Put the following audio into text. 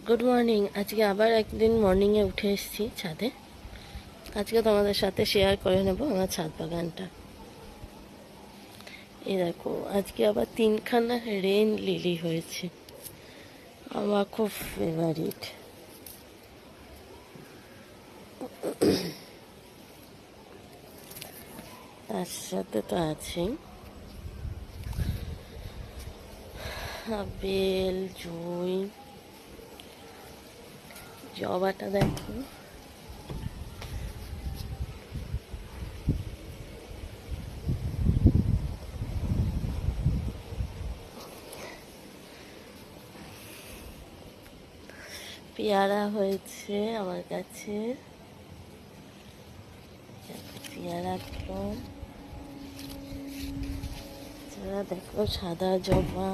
Good morning. আজকে আবার একদিন মর্নিংয়ে উঠে এসেছি ছাদে। আজকে তোমাদের সাথে শেয়ার করে নেব আমার ছাদ বাগানটা। এই দেখো, আজকে আবার তিনখানা রেন লিলি হয়েছে, আমার খুব ফেভারিট। তার সাথে তো আছেই বেল, জুঁই, জবাটা দেখো, পেয়ারা হয়েছে আমার কাছে, পেয়ারাগুলো। এছাড়া দেখো সাদা জবা,